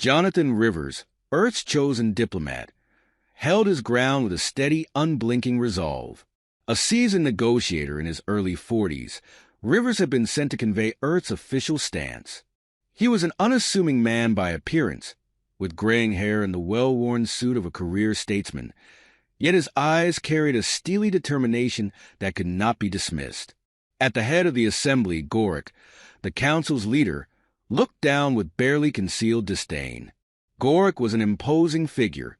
Jonathan Rivers, Earth's chosen diplomat, held his ground with a steady, unblinking resolve. A seasoned negotiator in his early 40s, Rivers had been sent to convey Earth's official stance. He was an unassuming man by appearance, with graying hair and the well-worn suit of a career statesman, yet his eyes carried a steely determination that could not be dismissed. At the head of the assembly, Gorik, the council's leader, looked down with barely concealed disdain. Gorik was an imposing figure,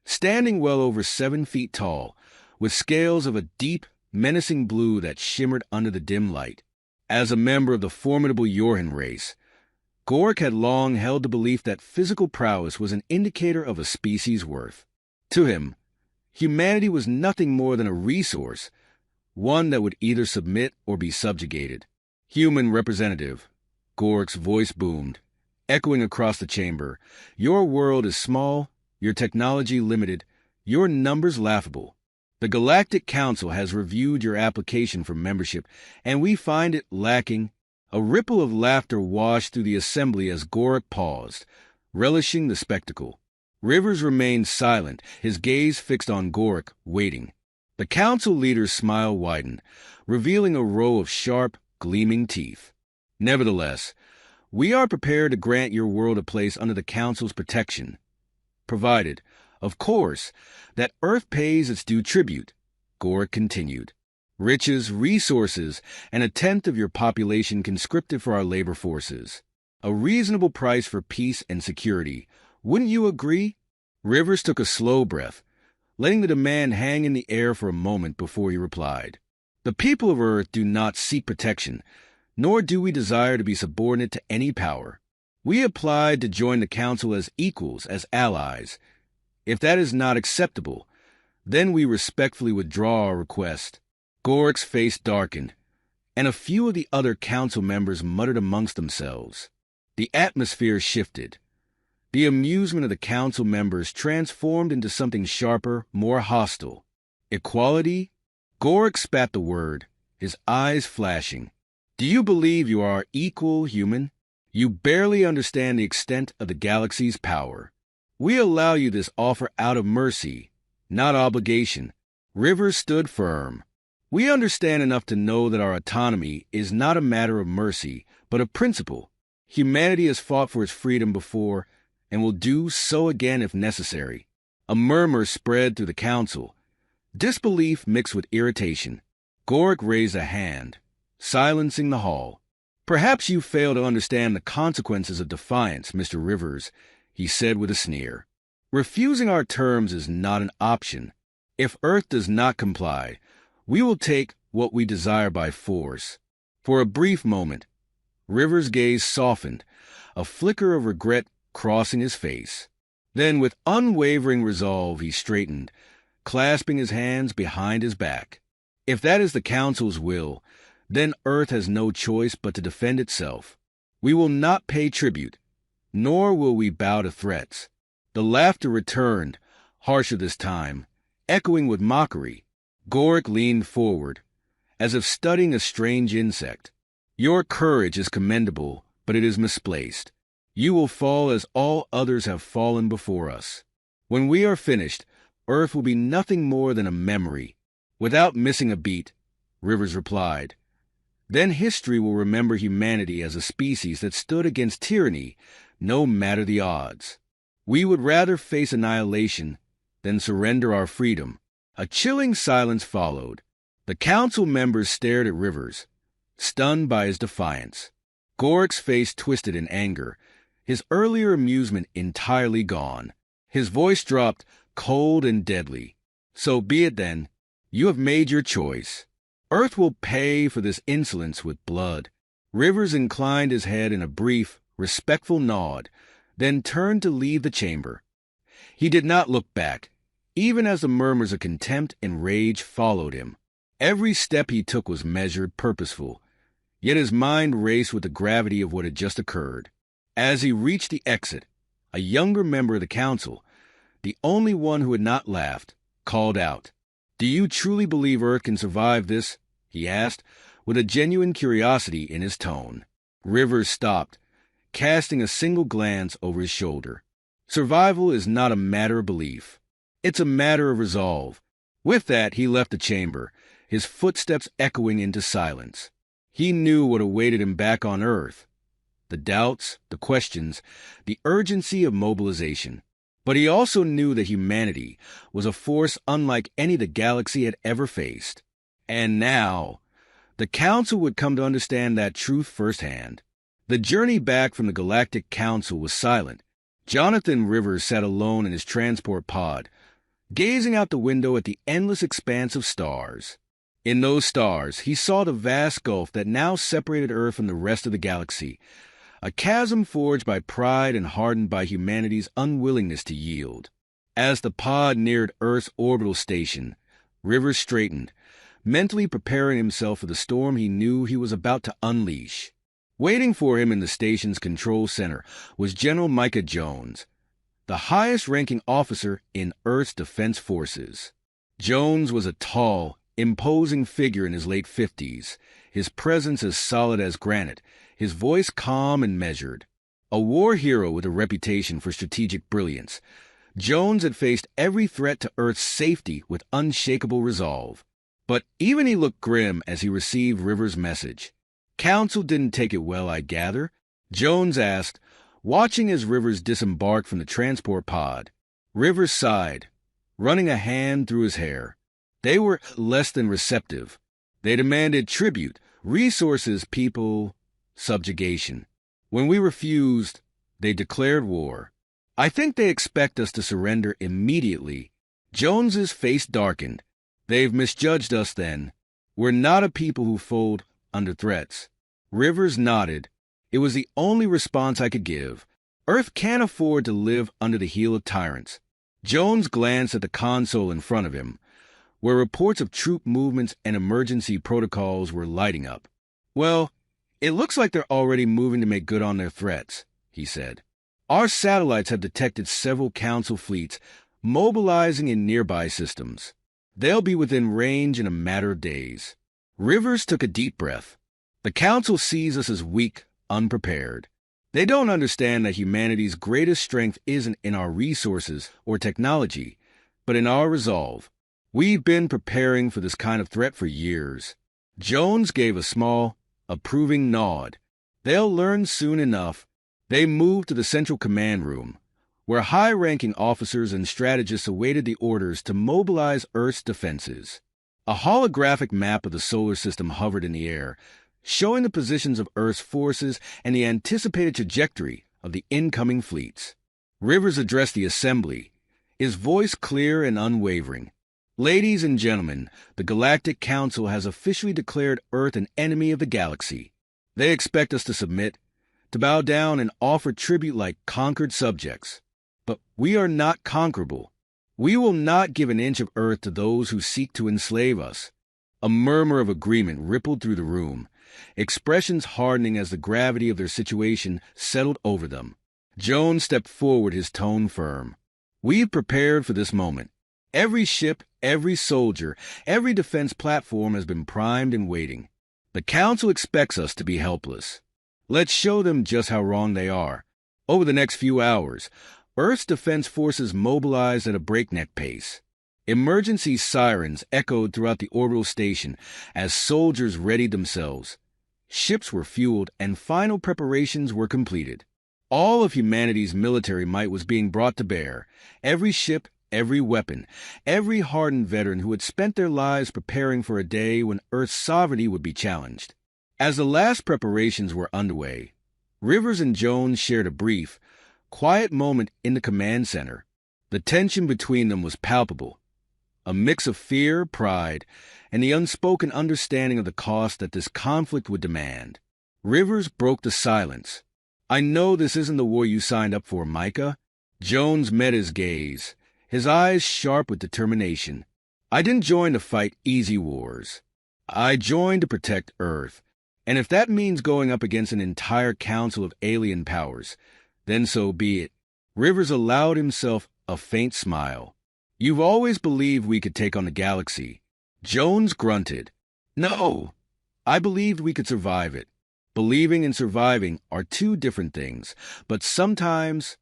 standing well over 7 feet tall, with scales of a deep, menacing blue that shimmered under the dim light. As a member of the formidable Yorhan race, Gorik had long held the belief that physical prowess was an indicator of a species' worth. To him, humanity was nothing more than a resource, one that would either submit or be subjugated. Human representative, Gorik's voice boomed, echoing across the chamber. Your world is small, your technology limited, your numbers laughable. The Galactic Council has reviewed your application for membership, and we find it lacking. A ripple of laughter washed through the assembly as Gorik paused, relishing the spectacle. Rivers remained silent, his gaze fixed on Gorik, waiting. The council leader's smile widened, revealing a row of sharp, gleaming teeth. Nevertheless, we are prepared to grant your world a place under the council's protection, provided, of course, that Earth pays its due tribute, Gorik continued. Riches, resources, and a tenth of your population conscripted for our labor forces. A reasonable price for peace and security. Wouldn't you agree? Rivers took a slow breath, letting the demand hang in the air for a moment before he replied. The people of Earth do not seek protection, nor do we desire to be subordinate to any power. We applied to join the Council as equals, as allies. If that is not acceptable, then we respectfully withdraw our request. Gorik's face darkened, and a few of the other council members muttered amongst themselves. The atmosphere shifted. The amusement of the council members transformed into something sharper, more hostile. Equality? Gorik spat the word, his eyes flashing. Do you believe you are equal, human? You barely understand the extent of the galaxy's power. We allow you this offer out of mercy, not obligation. Rivers stood firm. We understand enough to know that our autonomy is not a matter of mercy, but of principle. Humanity has fought for its freedom before, and will do so again if necessary. A murmur spread through the council, disbelief mixed with irritation. Gorik raised a hand, silencing the hall. Perhaps you fail to understand the consequences of defiance, Mr. Rivers, he said with a sneer. Refusing our terms is not an option. If Earth does not comply, we will take what we desire by force. For a brief moment, Rivers' gaze softened, a flicker of regret crossing his face. Then, with unwavering resolve, he straightened, clasping his hands behind his back. If that is the Council's will, then Earth has no choice but to defend itself. We will not pay tribute, nor will we bow to threats. The laughter returned, harsher this time, echoing with mockery. Gorik leaned forward, as if studying a strange insect. Your courage is commendable, but it is misplaced. You will fall as all others have fallen before us. When we are finished, Earth will be nothing more than a memory. Without missing a beat, Rivers replied. Then history will remember humanity as a species that stood against tyranny, no matter the odds. We would rather face annihilation than surrender our freedom. A chilling silence followed. The council members stared at Rivers, stunned by his defiance. Gorik's face twisted in anger, his earlier amusement entirely gone. His voice dropped, cold and deadly. So be it then. You have made your choice. Earth will pay for this insolence with blood. Rivers inclined his head in a brief, respectful nod, then turned to leave the chamber. He did not look back, even as the murmurs of contempt and rage followed him. Every step he took was measured, purposeful, yet his mind raced with the gravity of what had just occurred. As he reached the exit, a younger member of the council, the only one who had not laughed, called out. "Do you truly believe Earth can survive this?" he asked, with a genuine curiosity in his tone. Rivers stopped, casting a single glance over his shoulder. Survival is not a matter of belief. It's a matter of resolve. With that, he left the chamber, his footsteps echoing into silence. He knew what awaited him back on Earth. The doubts, the questions, the urgency of mobilization. But he also knew that humanity was a force unlike any the galaxy had ever faced. And now, the Council would come to understand that truth firsthand. The journey back from the Galactic Council was silent. Jonathan Rivers sat alone in his transport pod, gazing out the window at the endless expanse of stars. In those stars, he saw the vast gulf that now separated Earth from the rest of the galaxy, a chasm forged by pride and hardened by humanity's unwillingness to yield. As the pod neared Earth's orbital station, Rivers straightened, mentally preparing himself for the storm he knew he was about to unleash. Waiting for him in the station's control center was General Micah Jones, the highest-ranking officer in Earth's Defense Forces. Jones was a tall, imposing figure in his late 50s, his presence as solid as granite, his voice calm and measured. A war hero with a reputation for strategic brilliance, Jones had faced every threat to Earth's safety with unshakable resolve. But even he looked grim as he received Rivers' message. Council didn't take it well, I gather, Jones asked, watching as Rivers disembarked from the transport pod. Rivers sighed, running a hand through his hair. They were less than receptive. They demanded tribute, resources, people, subjugation. When we refused, they declared war. I think they expect us to surrender immediately. Jones's face darkened. They've misjudged us then. We're not a people who fold under threats. Rivers nodded. It was the only response I could give. Earth can't afford to live under the heel of tyrants. Jones glanced at the console in front of him, where reports of troop movements and emergency protocols were lighting up. Well, it looks like they're already moving to make good on their threats, he said. Our satellites have detected several Council fleets mobilizing in nearby systems. They'll be within range in a matter of days. Rivers took a deep breath. The Council sees us as weak, unprepared. They don't understand that humanity's greatest strength isn't in our resources or technology, but in our resolve. We've been preparing for this kind of threat for years. Jones gave a small, approving nod. They'll learn soon enough. They moved to the central command room, where high-ranking officers and strategists awaited the orders to mobilize Earth's defenses. A holographic map of the solar system hovered in the air, showing the positions of Earth's forces and the anticipated trajectory of the incoming fleets. Rivers addressed the assembly, his voice clear and unwavering. Ladies and gentlemen, the Galactic Council has officially declared Earth an enemy of the galaxy. They expect us to submit, to bow down and offer tribute like conquered subjects. But we are not conquerable. We will not give an inch of Earth to those who seek to enslave us. A murmur of agreement rippled through the room, expressions hardening as the gravity of their situation settled over them. Jones stepped forward, his tone firm. We've prepared for this moment. Every ship, every soldier, every defense platform has been primed and waiting. The Council expects us to be helpless. Let's show them just how wrong they are. Over the next few hours, Earth's defense forces mobilized at a breakneck pace. Emergency sirens echoed throughout the orbital station as soldiers readied themselves. Ships were fueled and final preparations were completed. All of humanity's military might was being brought to bear. Every ship, every weapon, every hardened veteran who had spent their lives preparing for a day when Earth's sovereignty would be challenged. As the last preparations were underway, Rivers and Jones shared a brief, quiet moment in the command center. The tension between them was palpable, a mix of fear, pride, and the unspoken understanding of the cost that this conflict would demand. Rivers broke the silence. I know this isn't the war you signed up for, Micah. Jones met his gaze, his eyes sharp with determination. I didn't join to fight easy wars. I joined to protect Earth. And if that means going up against an entire council of alien powers, then so be it. Rivers allowed himself a faint smile. You've always believed we could take on the galaxy. Jones grunted. No, I believed we could survive it. Believing and surviving are two different things, but sometimes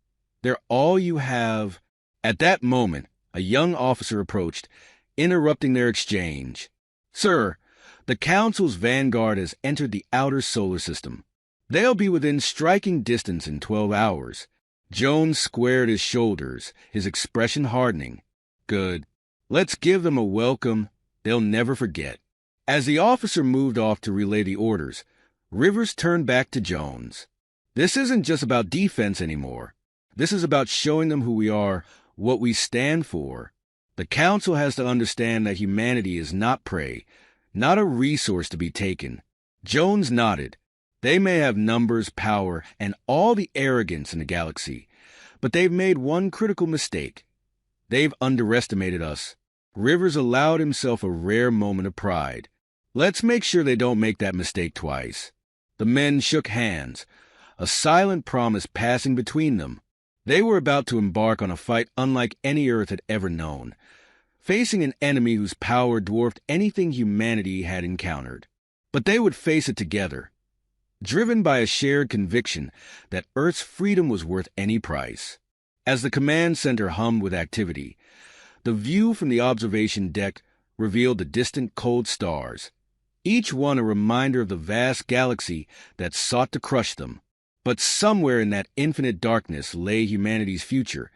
They're all you have. At that moment, a young officer approached, interrupting their exchange. Sir, the Council's vanguard has entered the outer solar system. They'll be within striking distance in 12 hours. Jones squared his shoulders, his expression hardening. Good. Let's give them a welcome they'll never forget. As the officer moved off to relay the orders, Rivers turned back to Jones. This isn't just about defense anymore. This is about showing them who we are, what we stand for. The Council has to understand that humanity is not prey, not a resource to be taken. Jones nodded. They may have numbers, power, and all the arrogance in the galaxy, but they've made one critical mistake. They've underestimated us. Rivers allowed himself a rare moment of pride. Let's make sure they don't make that mistake twice. The men shook hands, a silent promise passing between them. They were about to embark on a fight unlike any Earth had ever known, facing an enemy whose power dwarfed anything humanity had encountered. But they would face it together, driven by a shared conviction that Earth's freedom was worth any price. As the command center hummed with activity, the view from the observation deck revealed the distant cold stars, each one a reminder of the vast galaxy that sought to crush them. But somewhere in that infinite darkness lay humanity's future,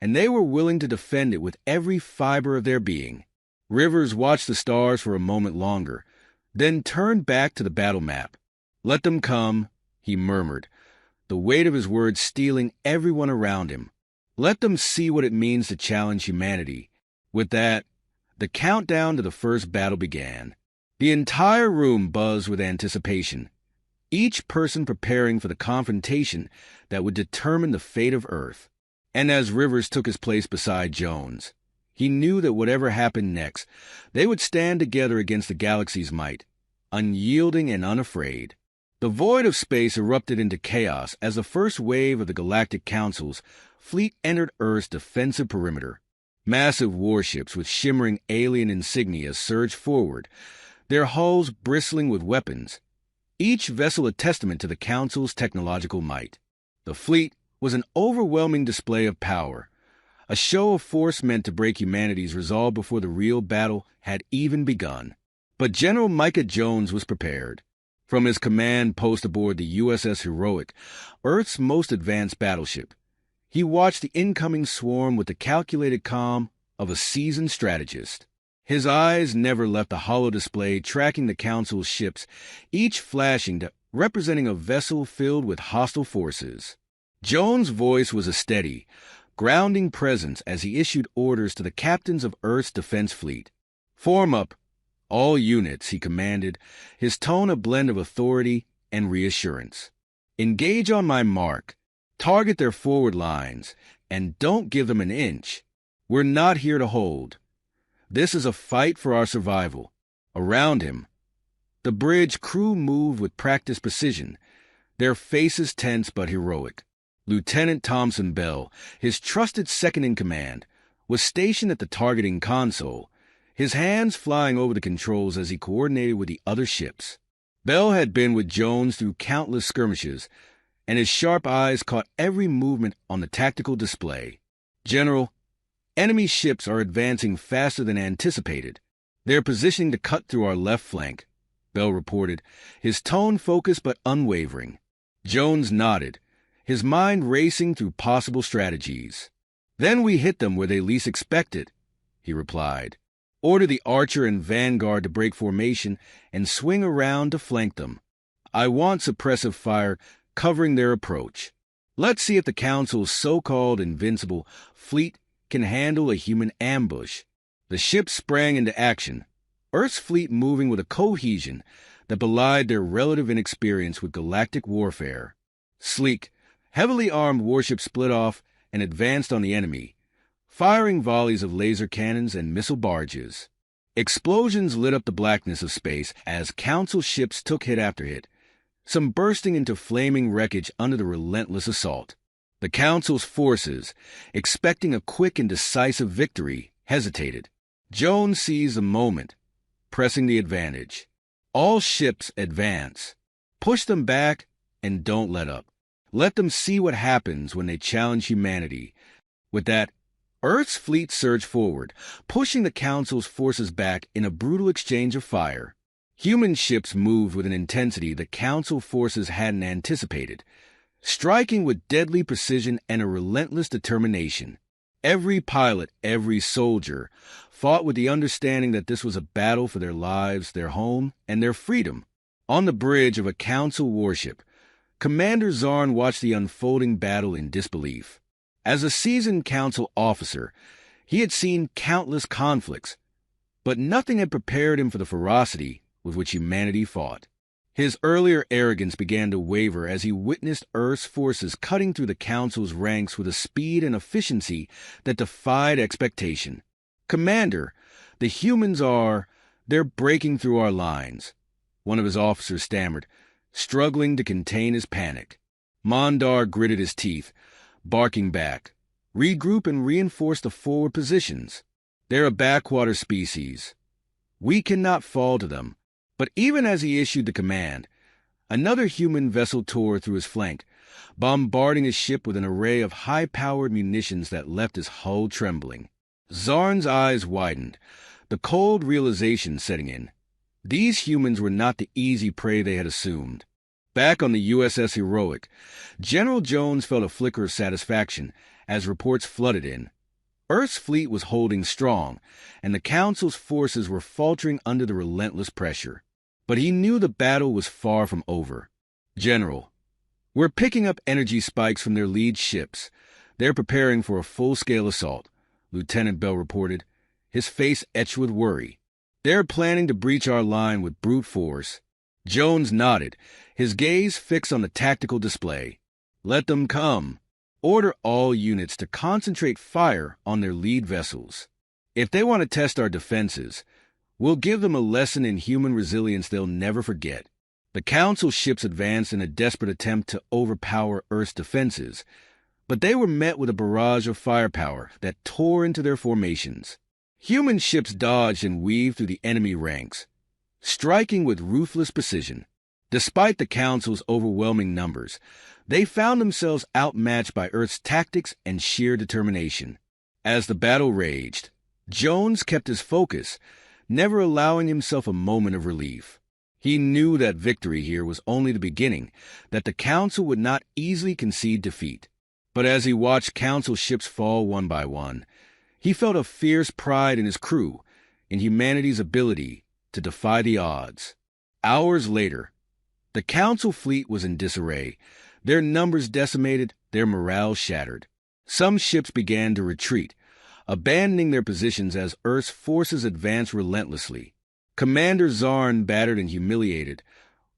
and they were willing to defend it with every fiber of their being. Rivers watched the stars for a moment longer, then turned back to the battle map. Let them come, he murmured, the weight of his words stealing everyone around him. Let them see what it means to challenge humanity. With that, the countdown to the first battle began. The entire room buzzed with anticipation, each person preparing for the confrontation that would determine the fate of Earth. And as Rivers took his place beside Jones, he knew that whatever happened next, they would stand together against the galaxy's might, unyielding and unafraid. The void of space erupted into chaos as the first wave of the Galactic Council's fleet entered Earth's defensive perimeter. Massive warships with shimmering alien insignia surged forward, their hulls bristling with weapons, each vessel a testament to the Council's technological might. The fleet was an overwhelming display of power, a show of force meant to break humanity's resolve before the real battle had even begun. But General Micah Jones was prepared. From his command post aboard the USS Heroic, Earth's most advanced battleship, he watched the incoming swarm with the calculated calm of a seasoned strategist. His eyes never left the hollow display tracking the Council's ships, each flashing representing a vessel filled with hostile forces. Jones' voice was a steady, grounding presence as he issued orders to the captains of Earth's defense fleet. Form up, all units, he commanded, his tone a blend of authority and reassurance. Engage on my mark, target their forward lines, and don't give them an inch. We're not here to hold. This is a fight for our survival. Around him, the bridge crew moved with practiced precision, their faces tense but heroic. Lieutenant Thompson Bell, his trusted second-in-command, was stationed at the targeting console, his hands flying over the controls as he coordinated with the other ships. Bell had been with Jones through countless skirmishes, and his sharp eyes caught every movement on the tactical display. General, enemy ships are advancing faster than anticipated. They're positioning to cut through our left flank, Bell reported, his tone focused but unwavering. Jones nodded, his mind racing through possible strategies. Then we hit them where they least expected, he replied. Order the Archer and Vanguard to break formation and swing around to flank them. I want suppressive fire covering their approach. Let's see if the Council's so-called invincible fleet can handle a human ambush. The ships sprang into action, Earth's fleet moving with a cohesion that belied their relative inexperience with galactic warfare. Sleek, heavily armed warships split off and advanced on the enemy, firing volleys of laser cannons and missile barges. Explosions lit up the blackness of space as Council ships took hit after hit, some bursting into flaming wreckage under the relentless assault. The Council's forces, expecting a quick and decisive victory, hesitated. Jones seized the moment, pressing the advantage. All ships advance. Push them back and don't let up. Let them see what happens when they challenge humanity. With that, Earth's fleet surged forward, pushing the Council's forces back in a brutal exchange of fire. Human ships moved with an intensity the Council forces hadn't anticipated, striking with deadly precision and a relentless determination. Every pilot, every soldier, fought with the understanding that this was a battle for their lives, their home, and their freedom. On the bridge of a Council warship, Commander Zarn watched the unfolding battle in disbelief. As a seasoned Council officer, he had seen countless conflicts, but nothing had prepared him for the ferocity with which humanity fought. His earlier arrogance began to waver as he witnessed Earth's forces cutting through the Council's ranks with a speed and efficiency that defied expectation. "Commander, the humans they're breaking through our lines," one of his officers stammered, struggling to contain his panic. Mondar gritted his teeth, barking back, "Regroup and reinforce the forward positions. They're a backwater species. We cannot fall to them." But even as he issued the command, another human vessel tore through his flank, bombarding his ship with an array of high-powered munitions that left his hull trembling. Zarn's eyes widened, the cold realization setting in. These humans were not the easy prey they had assumed. Back on the USS Heroic, General Jones felt a flicker of satisfaction as reports flooded in. Earth's fleet was holding strong, and the Council's forces were faltering under the relentless pressure. But he knew the battle was far from over. "General, we're picking up energy spikes from their lead ships. They're preparing for a full-scale assault," Lieutenant Bell reported, his face etched with worry. "They're planning to breach our line with brute force." Jones nodded, his gaze fixed on the tactical display. "Let them come. Order all units to concentrate fire on their lead vessels. If they want to test our defenses, we'll give them a lesson in human resilience they'll never forget." The Council ships advanced in a desperate attempt to overpower Earth's defenses, but they were met with a barrage of firepower that tore into their formations. Human ships dodged and weaved through the enemy ranks, striking with ruthless precision. Despite the Council's overwhelming numbers, they found themselves outmatched by Earth's tactics and sheer determination. As the battle raged, Jones kept his focus, never allowing himself a moment of relief. He knew that victory here was only the beginning, that the Council would not easily concede defeat. But as he watched Council ships fall one by one, he felt a fierce pride in his crew, in humanity's ability to defy the odds. Hours later, the Council fleet was in disarray, their numbers decimated, their morale shattered. Some ships began to retreat, abandoning their positions as Earth's forces advanced relentlessly. Commander Zarn, battered and humiliated,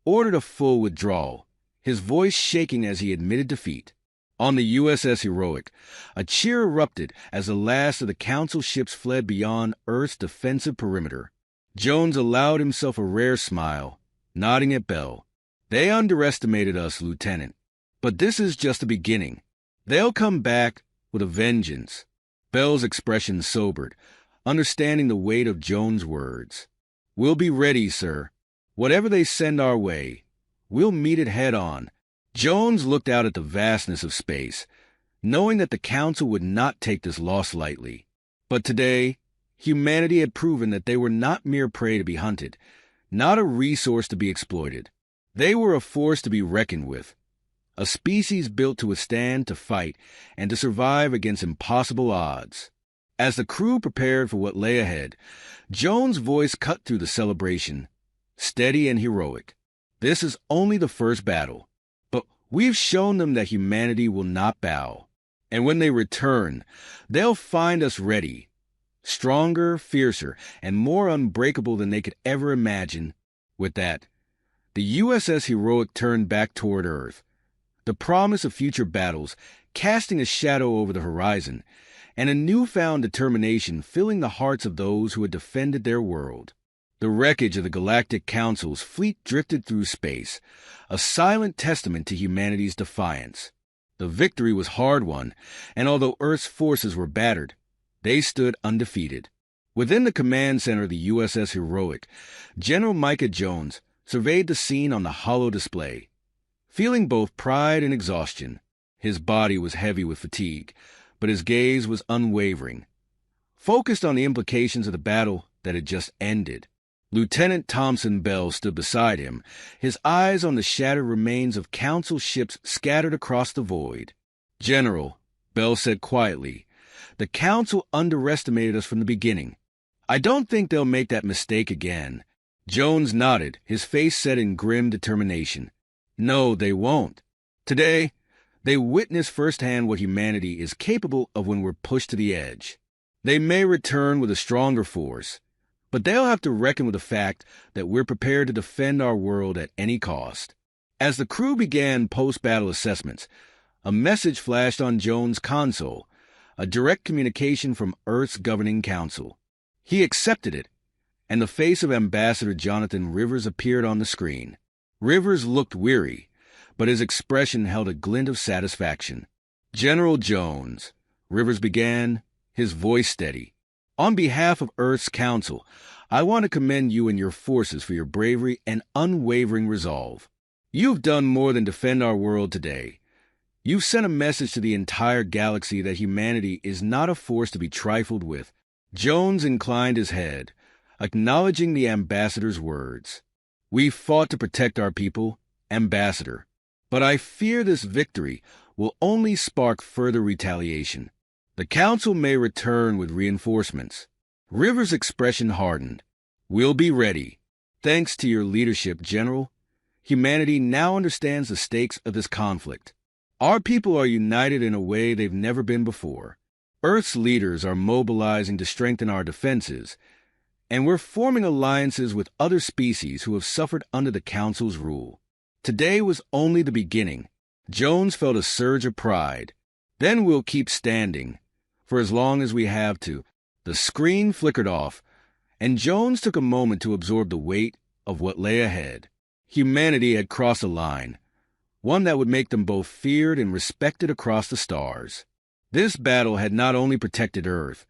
ordered a full withdrawal, his voice shaking as he admitted defeat. On the USS Heroic, a cheer erupted as the last of the Council ships fled beyond Earth's defensive perimeter. Jones allowed himself a rare smile, nodding at Bell. "They underestimated us, Lieutenant. But this is just the beginning. They'll come back with a vengeance." Bell's expression sobered, understanding the weight of Jones' words. "We'll be ready, sir. Whatever they send our way, we'll meet it head-on." Jones looked out at the vastness of space, knowing that the Council would not take this loss lightly. But today, humanity had proven that they were not mere prey to be hunted, not a resource to be exploited. They were a force to be reckoned with, a species built to withstand, to fight, and to survive against impossible odds. As the crew prepared for what lay ahead, Jones' voice cut through the celebration, steady and heroic. "This is only the first battle, but we've shown them that humanity will not bow. And when they return, they'll find us ready, stronger, fiercer, and more unbreakable than they could ever imagine." With that, the USS Heroic turned back toward Earth, the promise of future battles casting a shadow over the horizon, and a newfound determination filling the hearts of those who had defended their world. The wreckage of the Galactic Council's fleet drifted through space, a silent testament to humanity's defiance. The victory was hard-won, and although Earth's forces were battered, they stood undefeated. Within the command center of the USS Heroic, General Micah Jones surveyed the scene on the holo display. feeling both pride and exhaustion. His body was heavy with fatigue, but his gaze was unwavering, focused on the implications of the battle that had just ended. Lieutenant Thompson Bell stood beside him, his eyes on the shattered remains of Council ships scattered across the void. "General," Bell said quietly, "the Council underestimated us from the beginning. I don't think they'll make that mistake again." Jones nodded, his face set in grim determination. "No, they won't. Today, they witnessed firsthand what humanity is capable of when we're pushed to the edge. They may return with a stronger force, but they'll have to reckon with the fact that we're prepared to defend our world at any cost." As the crew began post-battle assessments, a message flashed on Jones' console, a direct communication from Earth's governing council. He accepted it, and the face of Ambassador Jonathan Rivers appeared on the screen. Rivers looked weary, but his expression held a glint of satisfaction. "General Jones," Rivers began, his voice steady, "on behalf of Earth's council, I want to commend you and your forces for your bravery and unwavering resolve. You've done more than defend our world today. You've sent a message to the entire galaxy that humanity is not a force to be trifled with." Jones inclined his head, acknowledging the ambassador's words. "We fought to protect our people, Ambassador, but I fear this victory will only spark further retaliation. The Council may return with reinforcements." Rivers' expression hardened. "We'll be ready. Thanks to your leadership, General, humanity now understands the stakes of this conflict. Our people are united in a way they've never been before. Earth's leaders are mobilizing to strengthen our defenses, and we're forming alliances with other species who have suffered under the Council's rule. Today was only the beginning." Jones felt a surge of pride. "Then we'll keep standing, for as long as we have to." The screen flickered off, and Jones took a moment to absorb the weight of what lay ahead. Humanity had crossed a line, one that would make them both feared and respected across the stars. This battle had not only protected Earth,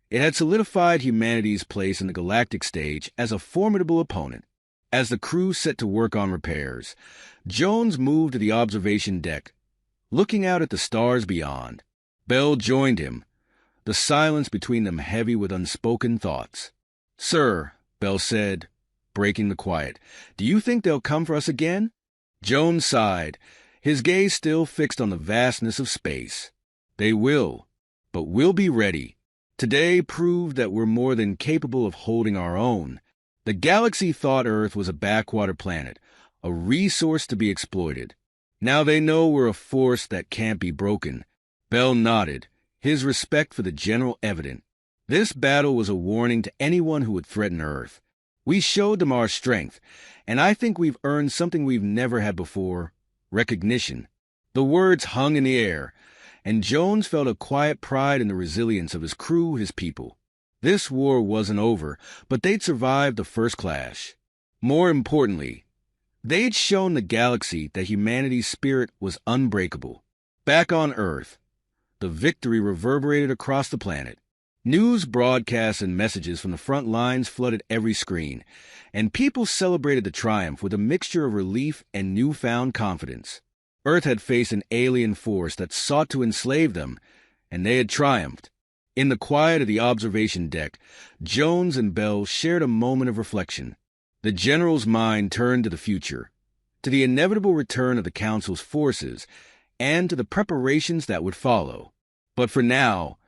it had solidified humanity's place in the galactic stage as a formidable opponent. As the crew set to work on repairs, Jones moved to the observation deck, looking out at the stars beyond. Bell joined him, the silence between them heavy with unspoken thoughts. "Sir," Bell said, breaking the quiet, "do you think they'll come for us again?" Jones sighed, his gaze still fixed on the vastness of space. "They will, but we'll be ready. Today proved that we're more than capable of holding our own." The galaxy thought Earth was a backwater planet, a resource to be exploited. Now they know we're a force that can't be broken. Bell nodded, his respect for the general evident. This battle was a warning to anyone who would threaten Earth. We showed them our strength, and I think we've earned something we've never had before: recognition. The words hung in the air, and Jones felt a quiet pride in the resilience of his crew, his people. This war wasn't over, but they'd survived the first clash. More importantly, they'd shown the galaxy that humanity's spirit was unbreakable. Back on Earth, the victory reverberated across the planet. News broadcasts and messages from the front lines flooded every screen, and people celebrated the triumph with a mixture of relief and newfound confidence. Earth had faced an alien force that sought to enslave them, and they had triumphed. In the quiet of the observation deck, Jones and Bell shared a moment of reflection. The general's mind turned to the future, to the inevitable return of the Council's forces, and to the preparations that would follow. But for now,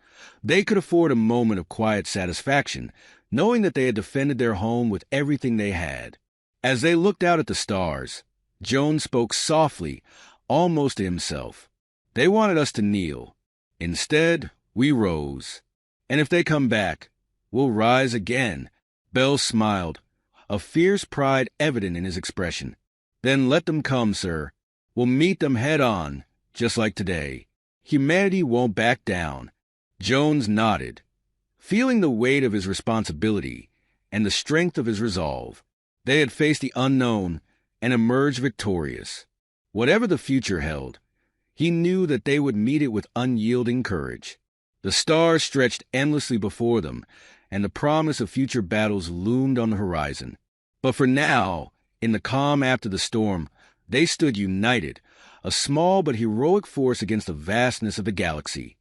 they could afford a moment of quiet satisfaction, knowing that they had defended their home with everything they had. As they looked out at the stars, Jones spoke softly, almost to himself. "They wanted us to kneel. Instead, we rose. And if they come back, we'll rise again." Bell smiled, a fierce pride evident in his expression. "Then let them come, sir. We'll meet them head on, just like today. Humanity won't back down." Jones nodded, feeling the weight of his responsibility and the strength of his resolve. They had faced the unknown and emerged victorious. Whatever the future held, he knew that they would meet it with unyielding courage. The stars stretched endlessly before them, and the promise of future battles loomed on the horizon. But for now, in the calm after the storm, They stood united, a small but heroic force against the vastness of the galaxy.